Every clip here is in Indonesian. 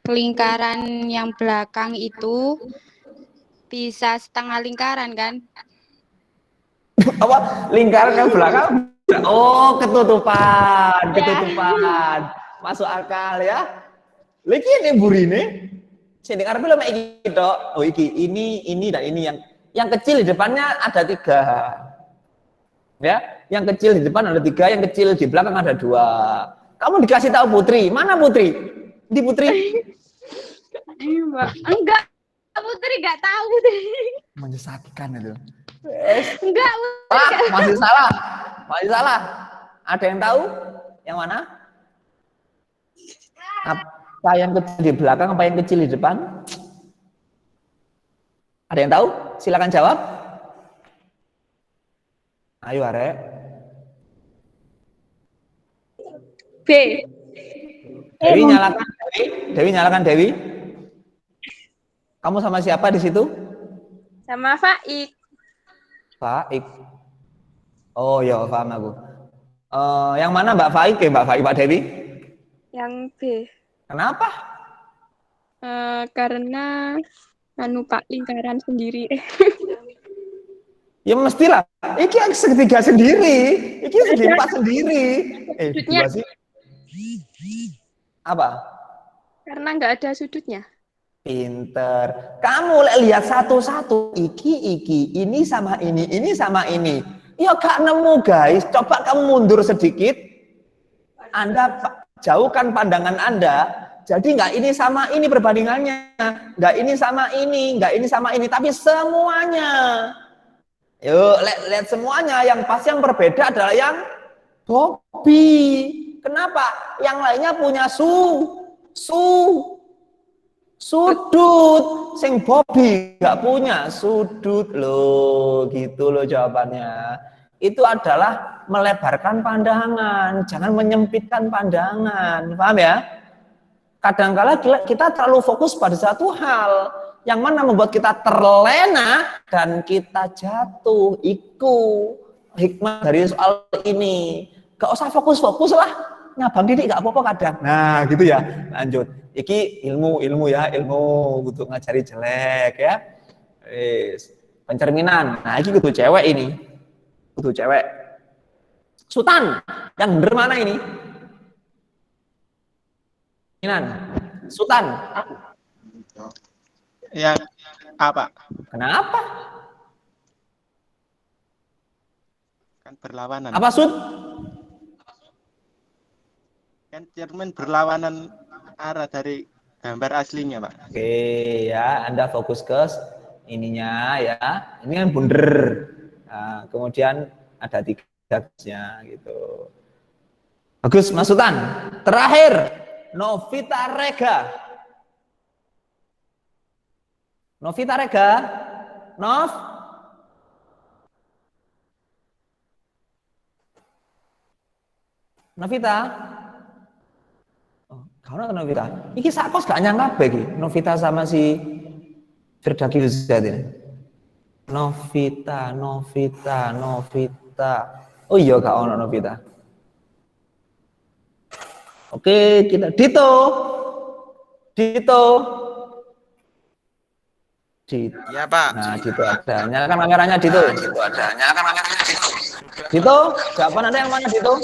lingkaran yang belakang itu bisa setengah lingkaran kan? Apa? Lingkaran yang belakang? Oh, ketutupan, Ya. ketutupan. Masuk akal ya. Lagi ini burine. Sini karena belum iki tok. Oh iki, ini dan ini yang kecil di depannya ada 3. Ya, yang kecil di depan ada 3, yang kecil di belakang ada 2. Kamu dikasih tahu Putri, mana Putri? Di Putri? Enggak, Putri nggak tahu Putri. Menyesatkan itu. Enggak, Putri Salah, nggak masih tahu. salah, masih salah. Ada yang tahu? Yang mana? Apa yang kecil di belakang, apa yang kecil di depan? Ada yang tahu? Silakan jawab. Ayo Arek. B. Dewi nyalakan Dewi. Dewi nyalakan Dewi. Kamu sama siapa di situ? Sama Faik. Faik. Oh ya, paham aku. Yang mana Mbak Faik ya, Mbak Faik, Mbak Dewi? Yang B. Kenapa? Karena Pak lingkaran sendiri. Ya mestilah. Iki segitiga sendiri, iki segi 4 sendiri. Sudutnya Dua sih. Apa? karena nggak ada sudutnya. Pinter. Kamu lihat satu-satu. Iki, ini sama ini sama ini. Ya gak nemu guys. Coba kamu mundur sedikit. Anda jauhkan pandangan Anda. Jadi nggak ini sama ini perbandingannya. Nggak ini sama ini, nggak ini sama ini. Tapi semuanya. Yuk, lihat semuanya. Yang pasti yang berbeda adalah yang Bobby. Kenapa? Yang lainnya punya sudut. Sing Bobby nggak punya sudut loh. Gitu loh jawabannya. Itu adalah melebarkan pandangan, jangan menyempitkan pandangan. Paham ya? Kadang-kala kita terlalu fokus pada satu hal yang mana membuat kita terlena dan kita jatuh. Iku hikmah dari soal ini. Gak usah fokus-fokus lah, ngabang didik gak apa-apa kadang. Nah gitu ya. Lanjut. Iki ilmu ya, ilmu untuk ngajari jelek ya. Pencerminan. Nah ini kudu cewek ini. Kudu cewek. Sultan, yang bener mana ini? Cerminan. Sultan. Yang apa? Kenapa? Kan berlawanan. Apa Sud? Kan cermin berlawanan arah dari gambar aslinya, Pak. Oke ya, Anda fokus ke ininya ya. Ini kan bunder. Nah, kemudian ada 3 gasnya gitu. Bagus, Mas Sultan. Terakhir, Novita Rega. Novita Rega. Nov. Novita. Oh, kau nonton Novita. Iki sakos gak nyangka iki. Novita sama si Firdaki Huzat ini. Novita. Oh iya gak ono Novita. Oke, kita Dito. Iya, Pak. Nah, Dito ada. Nyalakan kameranya Dito. Dito, jawaban Anda yang mana Dito?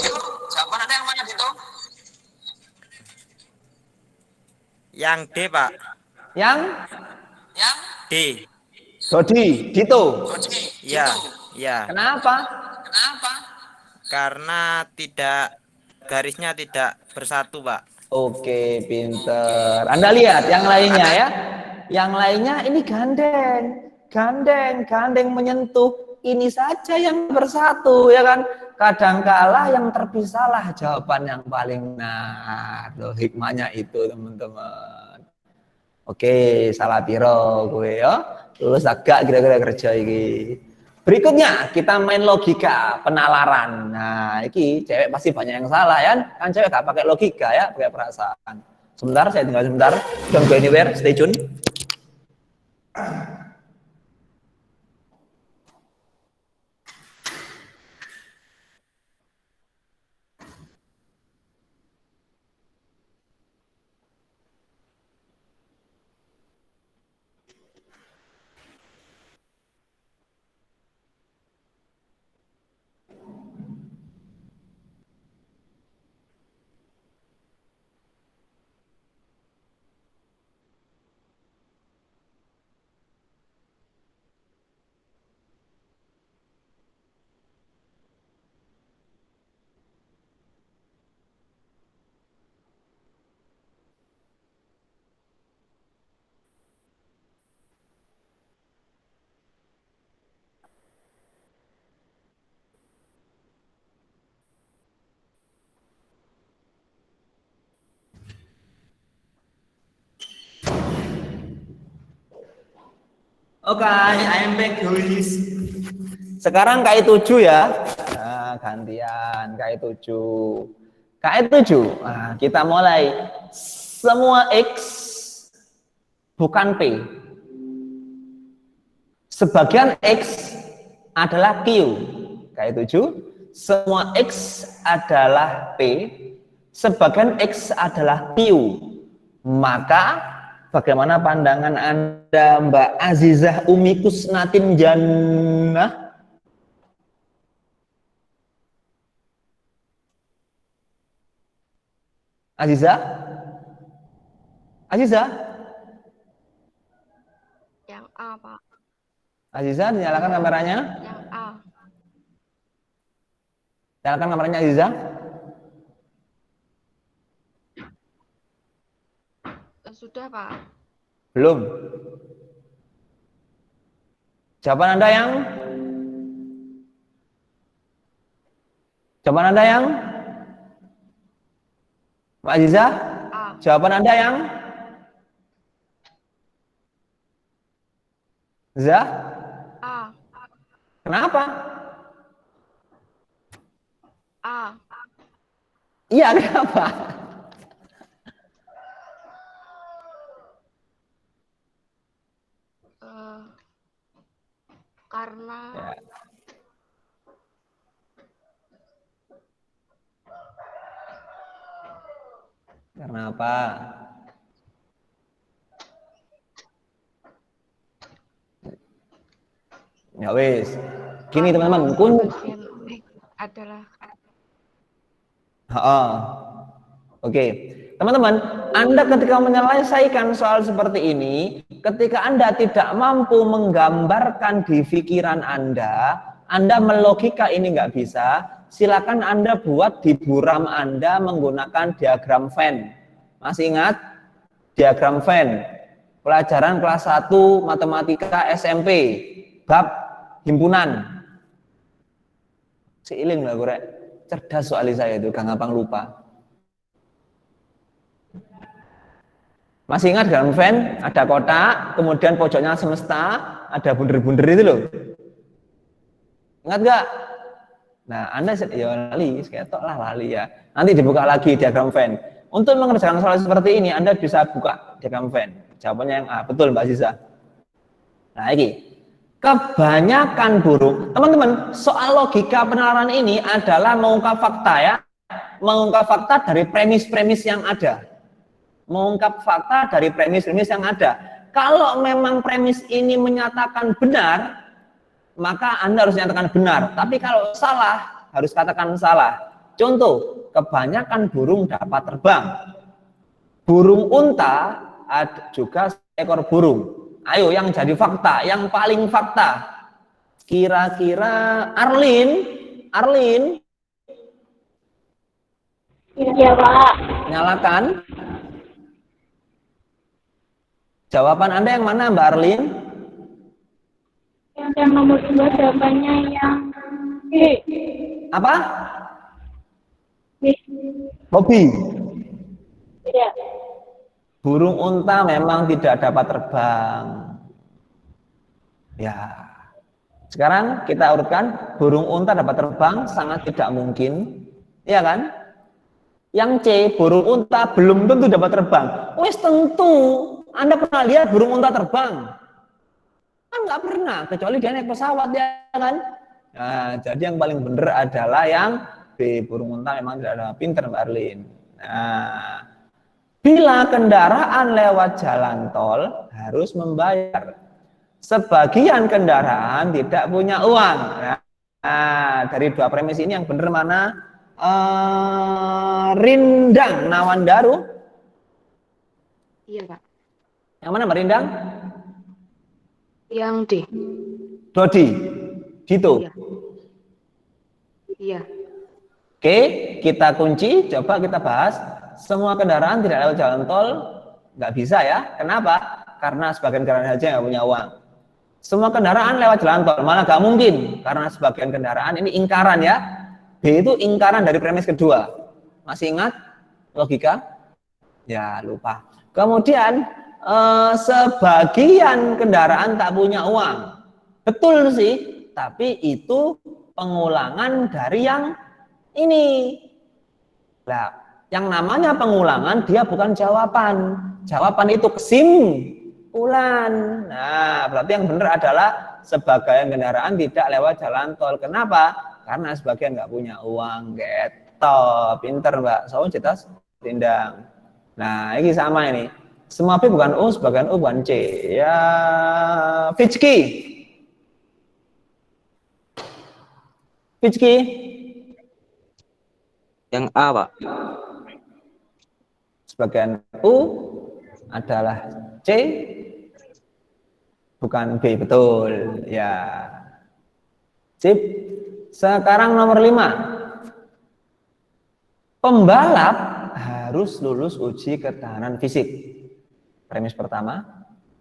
Yang D, Pak. Yang D. Dodi, Dito. Iya, iya. Kenapa? Karena garisnya tidak bersatu, Pak. Oke, pinter. Anda lihat yang lainnya ya. Yang lainnya ini gandeng menyentuh. Ini saja yang bersatu ya kan. Kadangkala yang terpisahlah jawaban yang paling benar. Loh, hikmahnya itu teman-teman. Oke, salah piro gue ya. Lulus agak kira-kira kerja ini. Berikutnya kita main logika penalaran. Nah, ini cewek pasti banyak yang salah ya. Kan cewek gak pakai logika ya, pakai perasaan. Sebentar, saya tinggal sebentar. Don't go anywhere, stay tune. Oke, I am back guys. Sekarang KI 7 ya. Nah, gantian KI 7. KI 7. Nah, kita mulai. Semua X bukan P. Sebagian X adalah Q. KI 7. Semua X adalah P. Sebagian X adalah Q. Maka bagaimana pandangan Anda, Mbak Azizah Umi Kusnatin Jannah? Azizah? Azizah? Yang A, Pak. Azizah, dinyalakan kameranya. Yang A. Nyalakan kameranya Azizah. Sudah, Pak. Belum. Jawaban Anda yang? Jawaban Anda yang? Mbak Azizah? A. Jawaban Anda yang? Zah? A. Kenapa? A. Iya, kenapa? Karena Ya. Karena apa? Ya wis. Gini teman-teman, bagian X adalah Oke. Teman-teman, Anda ketika menyelesaikan soal seperti ini, ketika Anda tidak mampu menggambarkan di pikiran Anda melogika ini nggak bisa, silakan Anda buat di buram Anda menggunakan diagram Venn. Masih ingat? Diagram Venn. Pelajaran kelas 1 Matematika SMP. Bab himpunan. Seiling lah gue. Cerdas soal saya itu, gak gampang lupa. Masih ingat dalam Venn ada kotak, kemudian pojoknya semesta, ada bunder-bunder itu loh. Ingat gak? Nah, Anda ya lali, ketok lah lali ya. Nanti dibuka lagi diagram Venn. Untuk mengerjakan soal seperti ini, Anda bisa buka diagram Venn. Jawabannya yang A, betul Mbak Ziza. Nah, ini kebanyakan burung. Teman-teman, soal logika penalaran ini adalah mengungkap fakta ya. Mengungkap fakta dari premis-premis yang ada. Mengungkap fakta dari premis-premis yang ada. Kalau memang premis ini menyatakan benar, maka Anda harus nyatakan benar. Tapi kalau salah, harus katakan salah. Contoh, kebanyakan burung dapat terbang. Burung unta juga seekor burung. Ayo yang jadi fakta, yang paling fakta. Kira-kira Arlin. Iya, Pak. Nyalakan. Jawaban Anda yang mana, Mbak Arlin? Yang nomor 2 jawabannya yang B. Apa? B. Hobi. Iya. Burung unta memang tidak dapat terbang. Ya. Sekarang kita urutkan, burung unta dapat terbang sangat tidak mungkin. Iya kan? Yang C, burung unta belum tentu dapat terbang. Wes tentu. Anda pernah lihat burung unta terbang? Kan nggak pernah, kecuali dia naik pesawat ya kan? Nah, jadi yang paling benar adalah yang B, burung unta memang tidak ada. Pinter Mbak Arlin. Nah, bila kendaraan lewat jalan tol harus membayar. Sebagian kendaraan tidak punya uang. Nah, dari dua premis ini yang benar mana? Rindang Nawandaru. Iya, Pak. Yang mana Mbak Rindang? Yang D. Dodi. Gitu. Iya. Iya. Oke, kita kunci. Coba kita bahas. Semua kendaraan tidak lewat jalan tol. Nggak bisa ya. Kenapa? Karena sebagian kendaraan saja nggak punya uang. Semua kendaraan lewat jalan tol. Malah nggak mungkin. Karena sebagian kendaraan ini ingkaran ya. B itu ingkaran dari premis kedua. Masih ingat logika? Ya, lupa. Kemudian sebagian kendaraan tak punya uang. Betul sih, tapi itu pengulangan dari yang ini. Nah, yang namanya pengulangan dia bukan jawaban. Jawaban itu kesimpulan. Nah, berarti yang benar adalah sebagian kendaraan tidak lewat jalan tol. Kenapa? Karena sebagian nggak punya uang. Gitu. Pinter Mbak. So, jelas tindang. Nah, ini sama ini. Semua B bukan U, sebagian U bukan C. Ya, Fitski. Fitski. Yang A, Pak. Sebagian U adalah C, bukan B, betul. Ya. Sip. Sekarang nomor 5. Pembalap harus lulus uji ketahanan fisik. Premis pertama.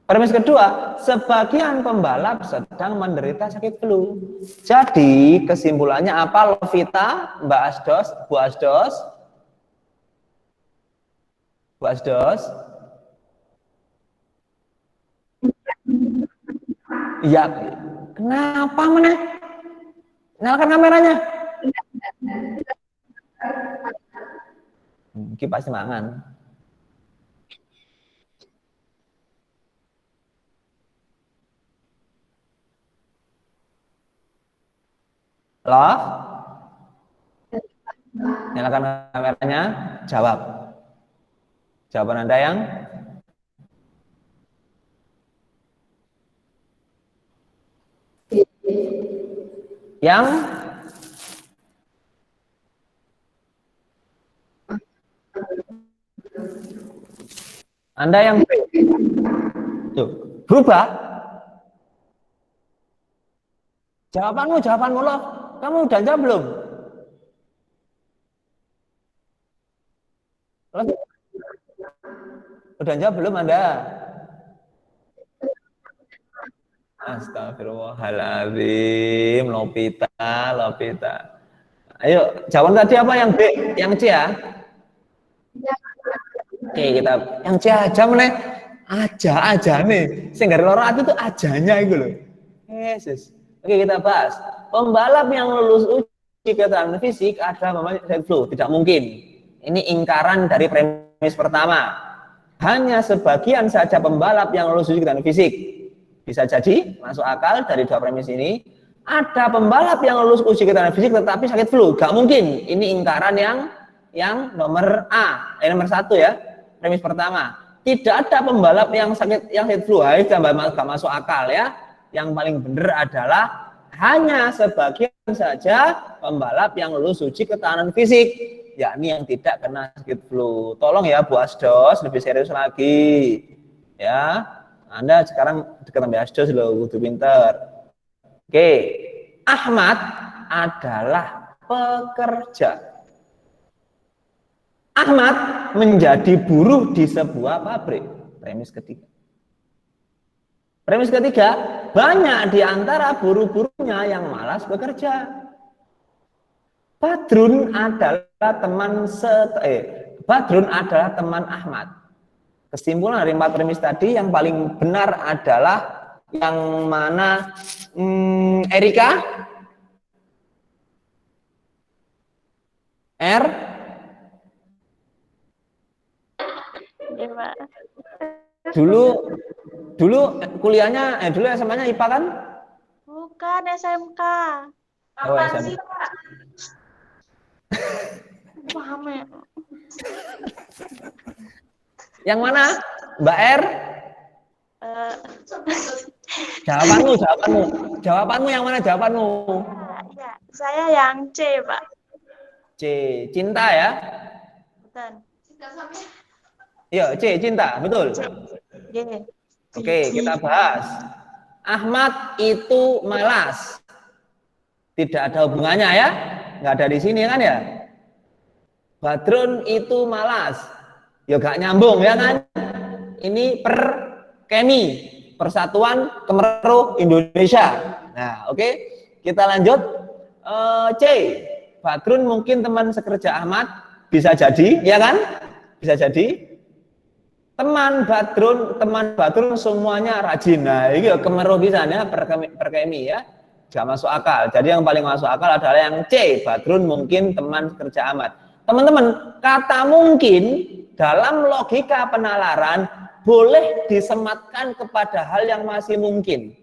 Premis kedua, sebagian pembalap sedang menderita sakit flu. Jadi kesimpulannya apa, Lovita, Mbak Asdos, Bu Asdos? Bu Asdos? Iya. Kenapa meneh? Nyalakan kameranya. Iki pasti mangan. Loh? Nyalakan kameranya, jawab. Jawaban Anda yang Anda yang B. Tuh, berubah. Jawabanmu loh. Kamu udah jawab belum? Udah jawab belum Anda? Astagfirullahaladzim, Lovita. Ayo, jawaban tadi apa, yang B, yang C ya? Oke, kita yang C aja meneh. Aja nih. Sing gare loro ati itu ajanya itu loh. Yesus. Oke, kita bahas. Pembalap yang lulus uji ketahanan fisik ada namanya sakit flu, tidak mungkin. Ini ingkaran dari premis pertama. Hanya sebagian saja pembalap yang lulus uji ketahanan fisik. Bisa jadi masuk akal dari dua premis ini. Ada pembalap yang lulus uji ketahanan fisik tetapi sakit flu, gak mungkin. Ini ingkaran yang nomor A, nomor 1 ya, premis pertama. Tidak ada pembalap yang sakit flu, itu gak masuk akal ya. Yang paling benar adalah hanya sebagian saja pembalap yang lulus uji ketahanan fisik, yakni yang tidak kena sakit flu. Tolong ya Bu Asdos, lebih serius lagi ya. Anda sekarang dekat sama Asdos loh, kudu pinter. Oke, Ahmad adalah pekerja. Ahmad menjadi buruh di sebuah pabrik. Premis ketiga. Premis ketiga, banyak di antara buruh-buruhnya yang malas bekerja. Badrun adalah teman Ahmad. Kesimpulan dari 4 premis tadi, yang paling benar adalah yang mana? Erika? R? Ya, Pak. Dulu kuliahnya, dulu SMA-nya IPA kan? Bukan SMK. Oh, SMK. Paham ya? Yang mana? Mbak R? Jawabanmu yang mana jawabanmu? Ya, saya yang C, Pak. C, cinta ya? Bukan. Iya, C, cinta, betul. Y. Oke, kita bahas. Ahmad itu malas. Tidak ada hubungannya ya? Nggak ada di sini kan ya? Badrun itu malas. Ya gak nyambung ya kan? Ini Perkemi, Persatuan Kemeru Indonesia. Nah, oke. Kita lanjut. C, Badrun mungkin teman sekerja Ahmad. Bisa jadi, ya kan? Bisa jadi. teman Badrun semuanya rajin. Nah, ini kemeruh pisan ya perkemi ya. Gak masuk akal. Jadi yang paling masuk akal adalah yang C, Badrun mungkin teman kerja Ahmad. Teman-teman, kata mungkin dalam logika penalaran boleh disematkan kepada hal yang masih mungkin.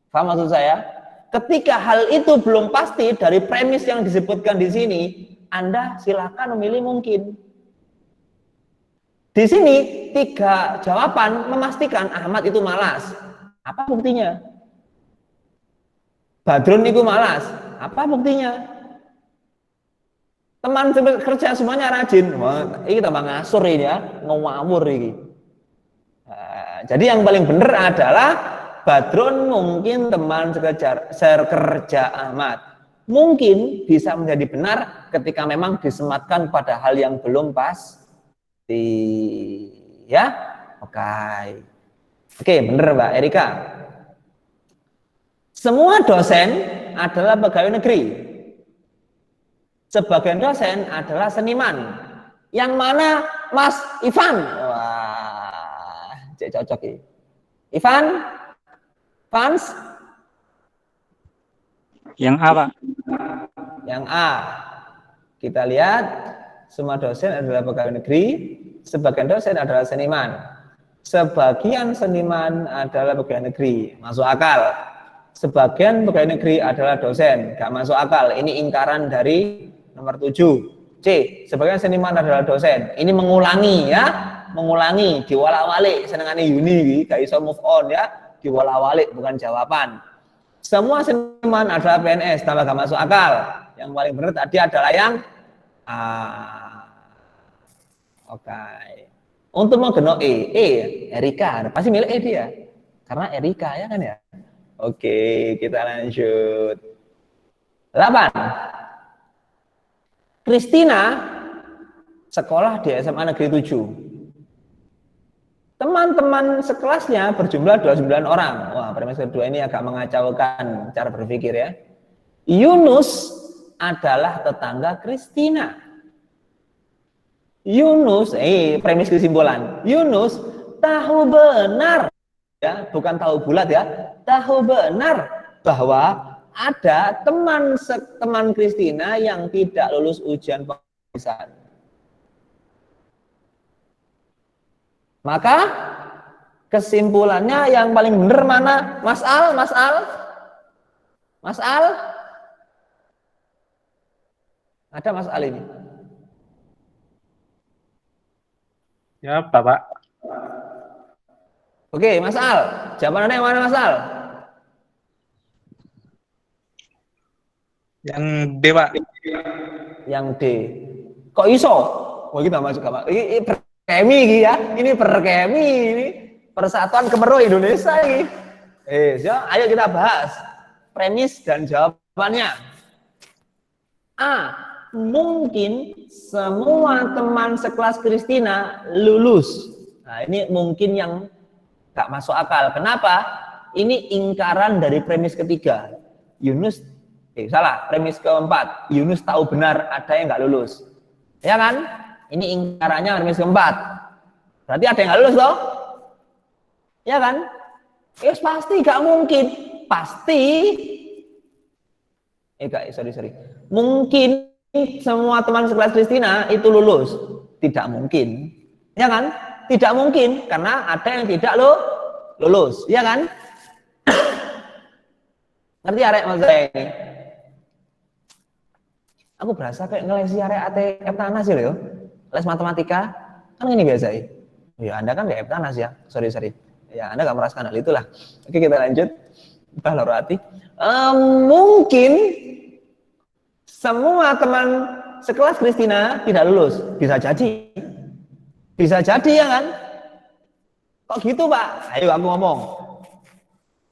Paham maksud saya? Ketika hal itu belum pasti dari premis yang disebutkan di sini, Anda silakan memilih mungkin. Di sini 3 jawaban memastikan Ahmad itu malas. Apa buktinya? Badrun itu malas. Apa buktinya? Teman kerja semuanya rajin. Wah, ini tambah ngasur ini ya, ngawur ini. Nah, jadi yang paling benar adalah Badrun mungkin teman sekerja Ahmad. Mungkin bisa menjadi benar ketika memang disematkan pada hal yang belum pasti. Ya, oke, bener Mbak Erika. Semua dosen adalah pegawai negeri. Sebagian dosen adalah seniman. Yang mana Mas Ivan? Wah, cocok ini. Ivan? Fans? Yang A, Pak. Yang A. Kita lihat. Semua dosen adalah pegawai negeri, sebagian dosen adalah seniman. Sebagian seniman adalah pegawai negeri, masuk akal. Sebagian pegawai negeri adalah dosen, gak masuk akal. Ini ingkaran dari nomor 7. C, sebagian seniman adalah dosen. Ini mengulangi ya, mengulangi, diwala-walik, senengane Yuni, gak iso move on ya, diwala-walik bukan jawaban. Semua seniman adalah PNS, tambah gak masuk akal. Yang paling benar tadi adalah yang Untuk mau geno Erika pasti milih dia karena Erika ya kan ya. Oke, kita lanjut. 8. Kristina sekolah di SMA Negeri 7. Teman-teman sekelasnya berjumlah 29 orang. Wah, premis kedua ini agak mengacaukan cara berpikir ya. Yunus adalah tetangga Kristina. Yunus, premis kesimpulan. Yunus tahu benar, ya, bukan tahu bulat ya, tahu benar bahwa ada teman Kristina yang tidak lulus ujian pemeriksaan. Maka kesimpulannya yang paling benar mana? Mas Al? Ada Mas Al ini? Ya, Bapak. Oke, Mas Al. Jawabannya yang mana Mas Al? Yang D, Pak. Yang D. Kok iso? Oh, kita masuk ke ini perkemi ya. Ini perkemi ini. Persatuan Kemeruh Indonesia ini. Ayo kita bahas premis dan jawabannya. A. Mungkin semua teman sekelas Kristina lulus. Nah, ini mungkin yang gak masuk akal. Kenapa? Ini ingkaran dari premis ketiga. Yunus, premis keempat. Yunus tahu benar ada yang gak lulus. Ya kan? Ini ingkarannya premis keempat. Berarti ada yang gak lulus loh. Ya kan? Yes, pasti gak mungkin. Pasti. Sorry. Mungkin semua teman sekelas Kristina itu lulus. Tidak mungkin. Ya kan? Tidak mungkin karena ada yang tidak lulus. Ya kan? Ngerti arek maksud saya ini? Aku berasa kayak ngelesi arek Eptanas ya, les matematika. Kan ini biasa ya. Ya, Anda kan gak Eptanas ya. Sorry. Ya, Anda gak merasakan hal itulah. Oke, kita lanjut. Entah loro hati. Mungkin semua teman sekelas Kristina tidak lulus. Bisa jadi. Bisa jadi ya kan? Kok gitu Pak? Ayo aku ngomong.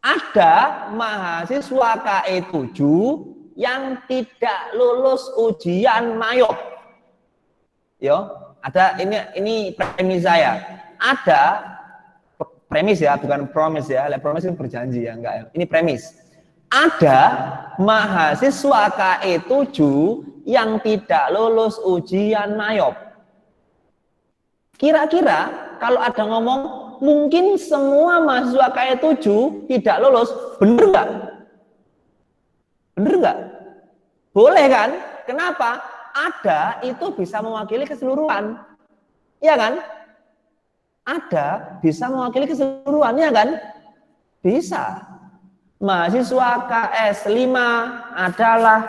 Ada mahasiswa KE 7 yang tidak lulus ujian mayop. Yo, ada ini premis saya. Ada premis ya, bukan promise ya. Promise itu berjanji ya, enggak ya. Ini premis. Ada mahasiswa KE 7 yang tidak lulus ujian mayop. Kira-kira kalau ada ngomong mungkin semua mahasiswa KE7 tidak lolos, bener nggak? Bener nggak? Boleh kan? Kenapa? Ada itu bisa mewakili keseluruhan, ya kan? Ada bisa mewakili keseluruhan, ya kan? Bisa. Mahasiswa KS5 adalah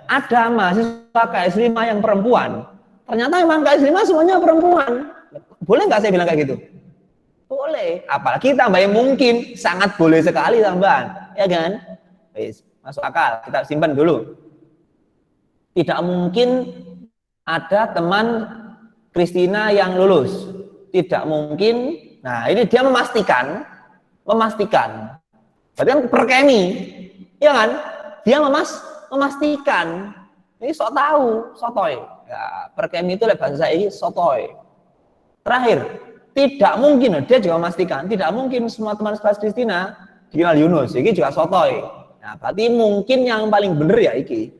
ada mahasiswa KS5 yang perempuan. Ternyata memang KS5 semuanya perempuan. Boleh nggak saya bilang kayak gitu? Boleh. Apalagi tambahin mungkin, sangat boleh sekali tambahan, ya kan? Masuk akal. Kita simpan dulu. Tidak mungkin ada teman Kristina yang lulus. Tidak mungkin. Nah, ini dia memastikan. Berarti kan perkemi, ya kan? Dia memastikan. Ini sok tahu, sotoy. Ya, perkemi itu bahasa saya ini sotoy. Terakhir, tidak mungkin, dia juga memastikan, tidak mungkin semua teman sekelas Kristina dikenal Yunus. Ini juga sotoy. Nah, berarti mungkin yang paling benar ya iki.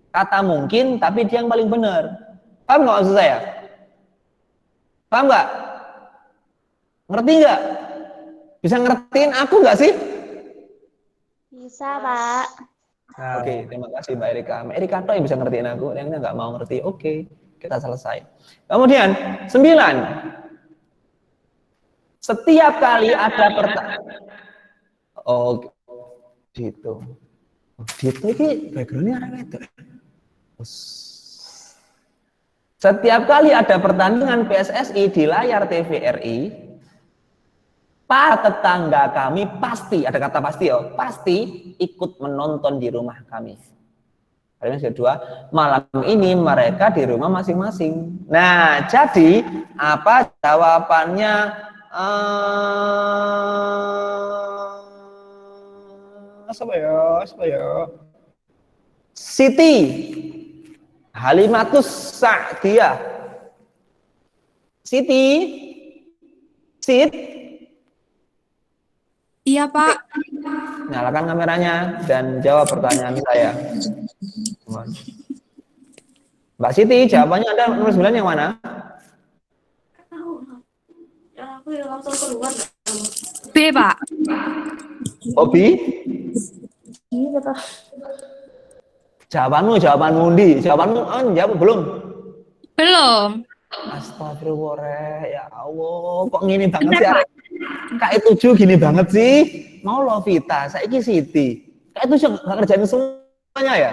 Kata mungkin, tapi dia yang paling benar. Paham nggak maksud saya? Paham nggak? Ngerti nggak? Bisa ngertiin aku nggak sih? Bisa, Pak. Oke, terima kasih Mbak Erika. Mbak Erika tuh yang bisa ngertiin aku, yang nggak mau ngerti. Oke, kita selesai. Kemudian 9. Setiap kali ada pertanyaan. Oh, gitu. Gitu ini backgroundnya apa itu? Setiap kali ada pertandingan PSSI di layar TVRI, para tetangga kami pasti, ada kata pasti ya, pasti ikut menonton di rumah kami. Yang kedua, malam ini mereka di rumah masing-masing. Nah, jadi apa jawabannya? Siapa ya? Siti Halimatus Sa'diyah. Siti, Sit. Iya, Pak. Nyalakan kameranya dan jawab pertanyaan saya. Mbak Siti, jawabannya ada nomor 9 yang mana? B, Pak. Hobi? Jawabanmu Undi. Jawabanmu jawab belum? Belum. Astagfirullah, ya Allah, kok gini banget sih? KE7 gini banget sih. Mau Lovita, saiki Siti. KE7 nggak ngerjain semuanya ya?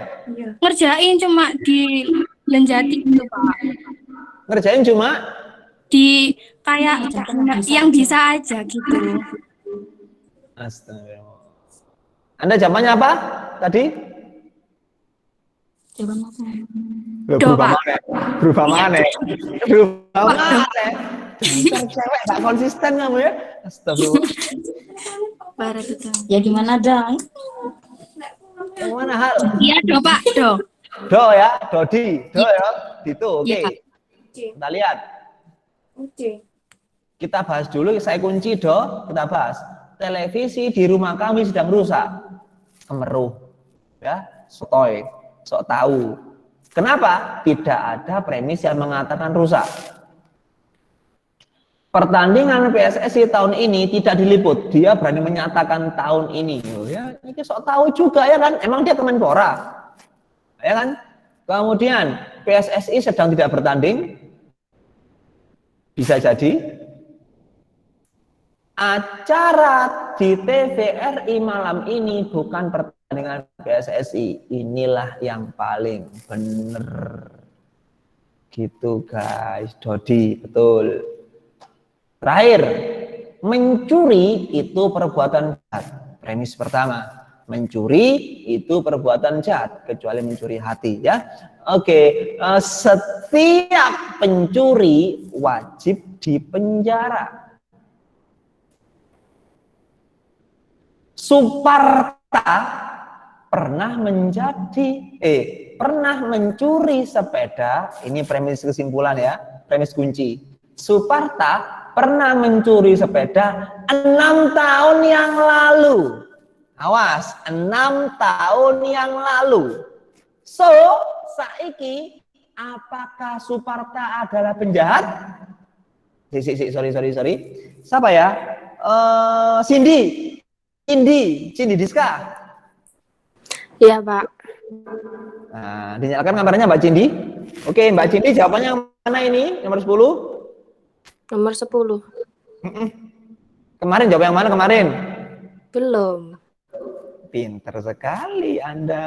Ngerjain cuma di Lenjati gitu, Pak. Ngerjain cuma Di kayak yang bisa aja gitu. Astagfirullah. Anda jawabannya apa tadi? Berubah mana? Cewek gak konsisten kamu ya? Astagfirullah. Ya gimana dong? Yang mana hal? Iya, Do, Pak. Do ya, Dodi. Do ya, gitu. Oke. Iya, Pak. Kita lihat. Kita bahas dulu, saya kunci Do, kita bahas. Televisi di rumah kami sedang rusak. Kemeruh. Ya, sotoy. Sok tahu. Kenapa? Tidak ada premis yang mengatakan rusak. Pertandingan PSSI tahun ini tidak diliput. Dia berani menyatakan tahun ini. Ya, ini sok tahu juga ya kan? Emang dia Kemenpora. Ya kan? Kemudian PSSI sedang tidak bertanding. Bisa jadi. Acara di TVRI malam ini bukan pertandingan PSSI. Inilah yang paling benar. Gitu guys, Dodi, betul. Terakhir, mencuri itu perbuatan jahat. Premis pertama, mencuri itu perbuatan jahat, kecuali mencuri hati ya. Oke, setiap pencuri wajib dipenjara. Suparta pernah mencuri sepeda. Ini premis kesimpulan ya, premis kunci. Suparta pernah mencuri sepeda 6 tahun yang lalu. Awas, 6 tahun yang lalu. So, saiki apakah Suparta adalah penjahat? Sorry. Siapa ya? Cindy Diska. Iya, Pak. Nah, dinyalakan kameranya Mbak Cindy. Oke, Mbak Cindy jawabannya yang mana ini? Nomor 10? Nomor 10. Kemarin jawab yang mana kemarin? Belum. Pinter sekali Anda.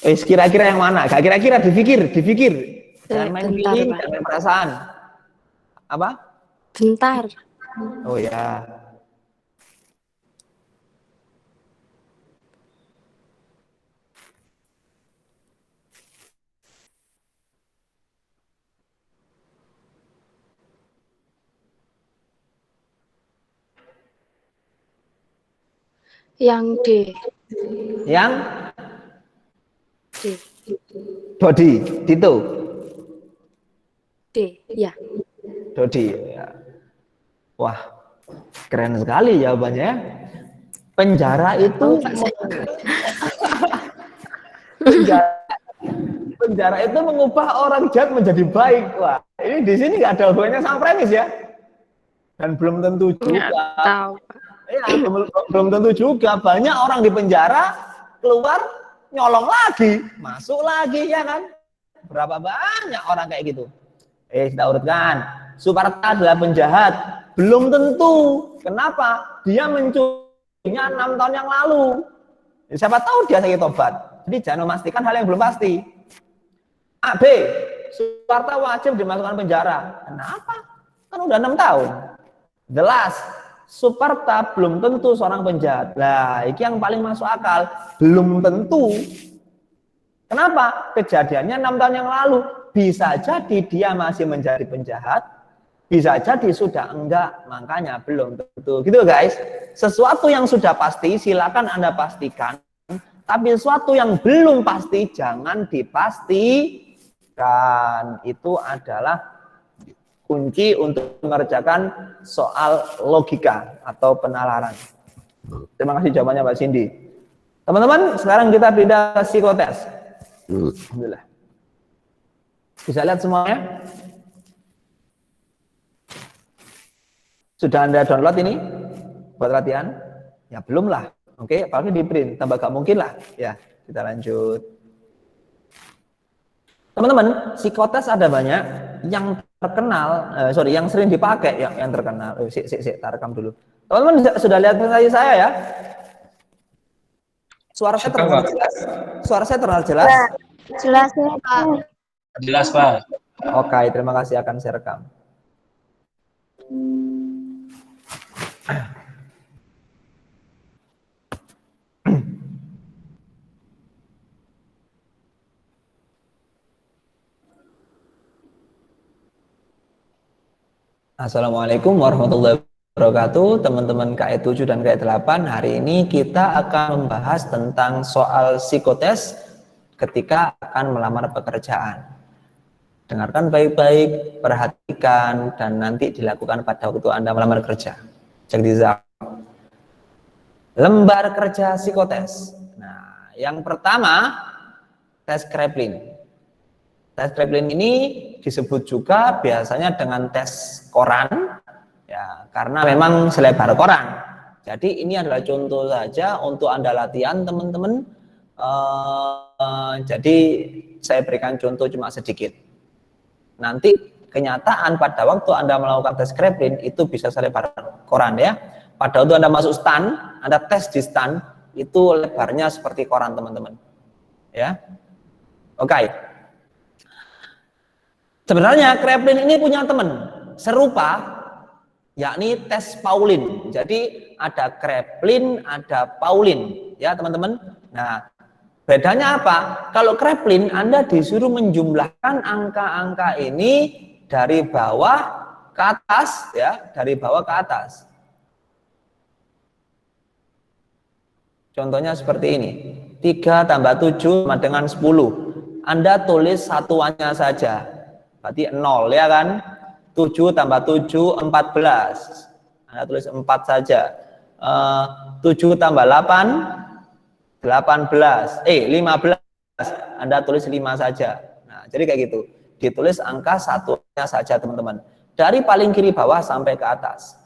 Kira-kira yang mana? Gak kira-kira, dipikir. Jangan main Bentar, feeling, Pak. jangan main perasaan. Apa? Bentar. Oh ya. Yang D. Yang D. Dodi, Dito. D. Ya. Dodi. Ya. Wah, keren sekali jawabannya. Penjara itu penjara itu mengubah orang jahat menjadi baik. Wah, ini di sini nggak ada hubungannya sama premis ya. Dan belum tentu juga. Nggak tahu, Pak. Ya, belum tentu juga. Banyak orang di penjara keluar nyolong lagi, masuk lagi ya kan. Berapa banyak orang kayak gitu. Kita urutkan. Suparta adalah penjahat. Belum tentu. Kenapa? Dia mencurinya 6 tahun yang lalu. Siapa tahu dia sakit tobat. Jadi jangan memastikan hal yang belum pasti. A, B. Suparta wajib dimasukkan penjara. Kenapa? Kan udah 6 tahun. Jelas. Suparta belum tentu seorang penjahat. Nah, ini yang paling masuk akal. Belum tentu. Kenapa? Kejadiannya 6 tahun yang lalu. Bisa jadi dia masih menjadi penjahat. Bisa jadi sudah enggak. Makanya belum tentu. Gitu guys. Sesuatu yang sudah pasti silakan Anda pastikan. Tapi sesuatu yang belum pasti jangan dipastikan. Itu adalah kunci untuk mengerjakan soal logika atau penalaran. Terima kasih jawabannya Mbak Cindy. Teman-teman, sekarang kita pindah ke psikotes. Alhamdulillah. Bisa lihat semuanya? Sudah Anda download ini buat latihan? Ya belum lah. Oke, apalagi di print, tambah gak mungkin lah. Ya, kita lanjut. Teman-teman, psikotes ada banyak yang terkenal, yang sering dipakai, yang terkenal. Tak rekam dulu. Teman-teman sudah lihat presentasi saya ya? Suara saya terdengar jelas? Suara saya terdengar jelas? Jelas ya, Pak. Jelas, Pak. Oke, terima kasih, akan saya rekam. Assalamualaikum warahmatullahi wabarakatuh, teman-teman KE 7 dan KE 8. Hari ini kita akan membahas tentang soal psikotes ketika akan melamar pekerjaan. Dengarkan baik-baik, perhatikan, dan nanti dilakukan pada waktu Anda melamar kerja. Cek di Zoom. Lembar kerja psikotes. Nah, yang pertama, tes Kraepelin. Tes Kraepelin ini disebut juga biasanya dengan tes koran, ya, karena memang selebar koran. Jadi ini adalah contoh saja untuk Anda latihan, teman-teman. Jadi saya berikan contoh cuma sedikit. Nanti kenyataan pada waktu Anda melakukan tes Kraepelin itu bisa selebar koran ya. Pada waktu Anda masuk stan, Anda tes di stan, itu lebarnya seperti koran, teman-teman. Ya, oke. Sebenarnya Kraepelin ini punya teman serupa, yakni tes Pauling. Jadi ada Kraepelin, ada Pauling, ya teman-teman. Nah, bedanya apa? Kalau Kraepelin Anda disuruh menjumlahkan angka-angka ini dari bawah ke atas, ya, dari bawah ke atas. Contohnya seperti ini. 3 tambah 7 sama dengan 10. Anda tulis satuannya saja. Berarti 0 ya kan? 7 tambah 7, 14. Anda tulis 4 saja. 7 tambah 8, 18. 15. Anda tulis 5 saja. Nah, jadi kayak gitu. Ditulis angka satunya saja, teman-teman. dari paling kiri bawah sampai ke atas.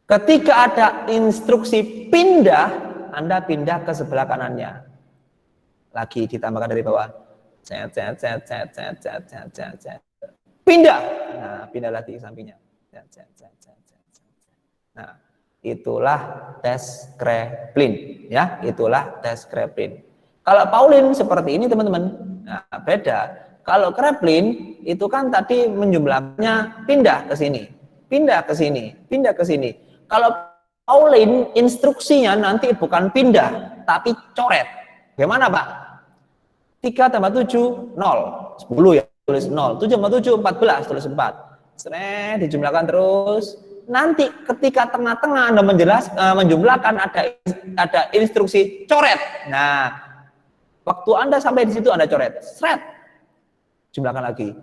Ketika ada instruksi pindah, Anda pindah ke sebelah kanannya. Lagi ditambahkan dari bawah. Pindah. Nah, pindah lagi ke sampingnya. Nah, itulah Descreplin, ya, itulah Descreplin. Kalau Pauline seperti ini teman-teman, nah, beda. Kalau Kreplin itu kan tadi menjumlahnya pindah ke sini, pindah ke sini, pindah ke sini. Kalau Pauline instruksinya nanti bukan pindah, tapi coret. Gimana Pak? 3 tambah 7, 0. 10 ya, tulis 0. 7 tambah 7, 14, tulis 4. Seret, dijumlahkan terus. Nanti ketika tengah-tengah Anda menjumlahkan ada instruksi coret. Nah, waktu Anda sampai di situ Anda coret. Seret. Jumlahkan lagi.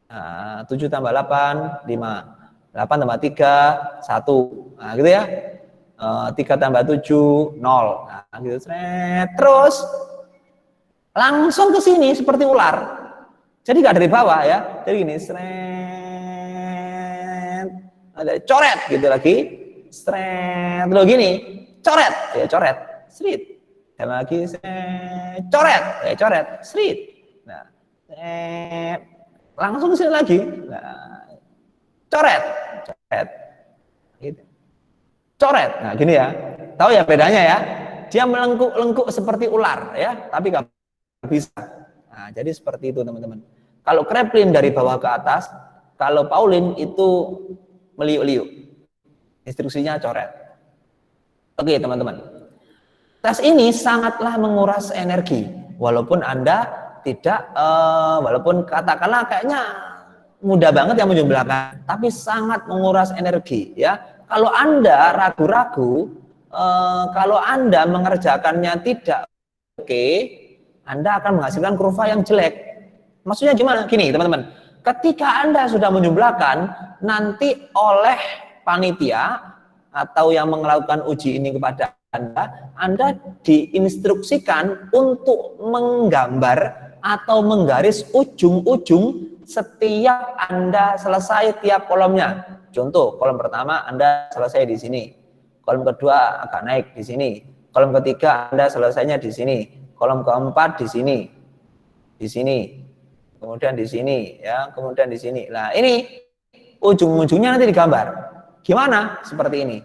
Nah, 7 tambah 8, 5. 8 tambah 3, 1. Nah, gitu ya. 3 tambah 7, 0. Nah, gitu. Seret. Terus langsung ke sini seperti ular. Jadi nggak dari bawah ya. Jadi gini, seret. Ada coret gitu lagi. Seret. Lalu gini, coret. Ya coret. Seret. Dan lagi coret. Ya coret. Seret. Nah, langsung ke sini lagi. Nah, coret. Coret. Gitu. Coret. Nah, gini ya. Tahu ya bedanya ya? Dia melengkuk-lengkuk seperti ular ya, tapi nggak bisa. Nah, jadi seperti itu teman-teman. Kalau Kreplin dari bawah ke atas, kalau Pauline itu meliuk-liuk. Instruksinya coret. Oke teman-teman. Tes ini sangatlah menguras energi. Walaupun Anda tidak, walaupun katakanlah kayaknya mudah banget yang menjumlahkan, tapi sangat menguras energi ya. Kalau Anda ragu-ragu, kalau Anda mengerjakannya tidak oke, Anda akan menghasilkan kurva yang jelek. Maksudnya gimana? Gini teman-teman, ketika Anda sudah menjumlahkan, nanti oleh panitia atau yang melakukan uji ini kepada Anda diinstruksikan untuk menggambar atau menggaris ujung-ujung setiap Anda selesai tiap kolomnya. Contoh, kolom pertama Anda selesai di sini, kolom kedua agak naik di sini, kolom ketiga Anda selesainya di sini, kolom keempat di sini, kemudian di sini, ya, kemudian di sini. Nah, ini ujung-ujungnya nanti digambar. Gimana? Seperti ini.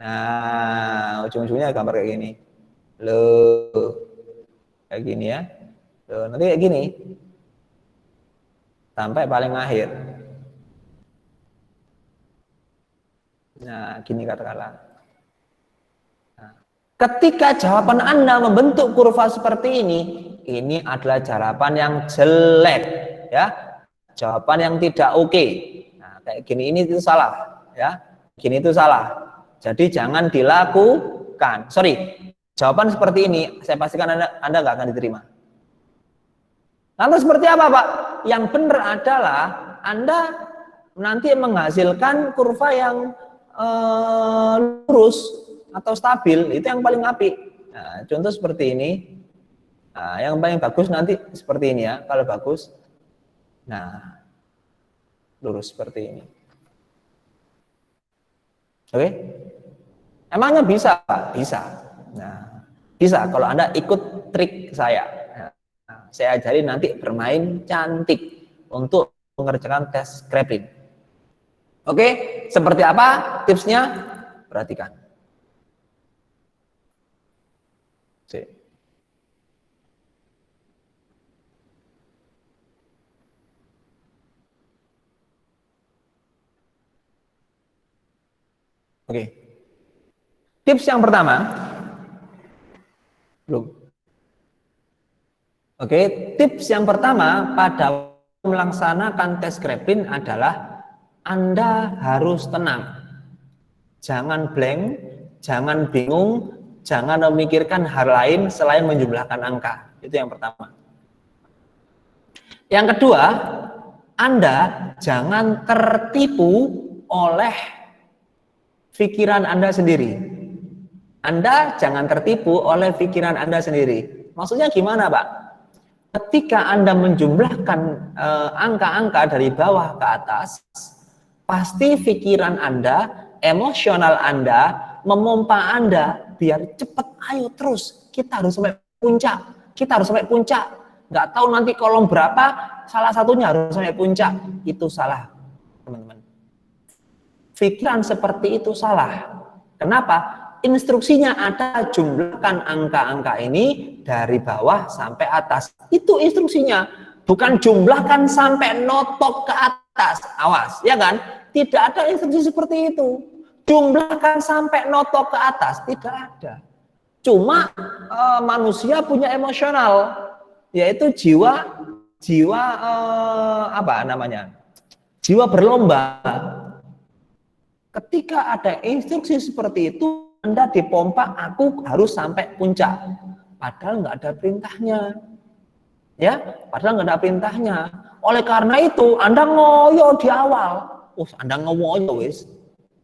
Nah, ujung-ujungnya gambar kayak gini. Loh, kayak gini ya. Loh, nanti kayak gini. Sampai paling akhir. Nah, gini katakanlah. Nah, ketika jawaban Anda membentuk kurva seperti ini adalah jawaban yang jelek, ya, jawaban yang tidak oke. Nah, kayak gini ini itu salah, ya, gini itu salah. Jadi jangan dilakukan. Sorry, jawaban seperti ini saya pastikan Anda nggak akan diterima. Lalu seperti apa Pak? Yang benar adalah Anda nanti menghasilkan kurva yang lurus atau stabil, itu yang paling apik. Nah, contoh seperti ini. Nah, yang paling bagus nanti seperti ini ya, kalau bagus. Nah, lurus seperti ini. Oke? Emangnya bisa, Pak? Bisa. Nah, bisa kalau Anda ikut trik saya. Nah, saya ajari nanti bermain cantik untuk mengerjakan tes Kreplin. Oke, seperti apa tipsnya? Perhatikan. Oke. Tips yang pertama. Belum. Oke, tips yang pertama pada melaksanakan tes Kreplin adalah Anda harus tenang. Jangan blank, jangan bingung, jangan memikirkan hal lain selain menjumlahkan angka. Itu yang pertama. Yang kedua, Anda jangan tertipu oleh pikiran Anda sendiri. Anda jangan tertipu oleh pikiran Anda sendiri. Maksudnya gimana, Pak? ketika Anda menjumlahkan angka-angka dari bawah ke atas, pasti pikiran Anda, emosional Anda, memompa Anda biar cepat, ayo terus, kita harus sampai puncak, kita harus sampai puncak. Nggak tahu nanti kolom berapa, salah satunya harus sampai puncak. Itu salah, teman-teman. Pikiran seperti itu salah. Kenapa? Instruksinya ada, jumlahkan angka-angka ini dari bawah sampai atas. Itu instruksinya. Bukan jumlahkan sampai notok ke atas. Awas, ya kan? Tidak ada instruksi seperti itu. Jumlahkan sampai notok ke atas. Tidak ada. Cuma manusia punya emosional. Yaitu jiwa apa namanya? Jiwa berlomba. Ketika ada instruksi seperti itu, Anda dipompa, aku harus sampai puncak. Padahal nggak ada perintahnya. Ya, padahal nggak ada perintahnya. Oleh karena itu, Anda ngoyo di awal. Anda ngoyo wis.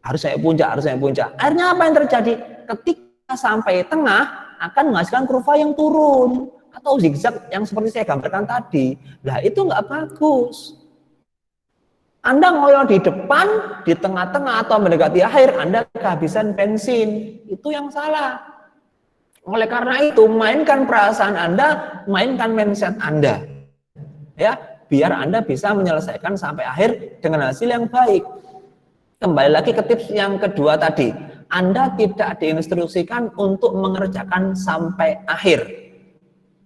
Harus sampai puncak, harus sampai puncak. Akhirnya apa yang terjadi? Ketika sampai tengah, akan menghasilkan kurva yang turun. Atau zigzag yang seperti saya gambarkan tadi. Nah, itu nggak bagus. Anda ngoyo di depan, di tengah-tengah atau mendekati akhir, Anda kehabisan bensin. Itu yang salah. Oleh karena itu, mainkan perasaan Anda, mainkan mindset Anda. Ya, biar Anda bisa menyelesaikan sampai akhir dengan hasil yang baik. Kembali lagi ke tips yang kedua tadi. Anda tidak diinstruksikan untuk mengerjakan sampai akhir.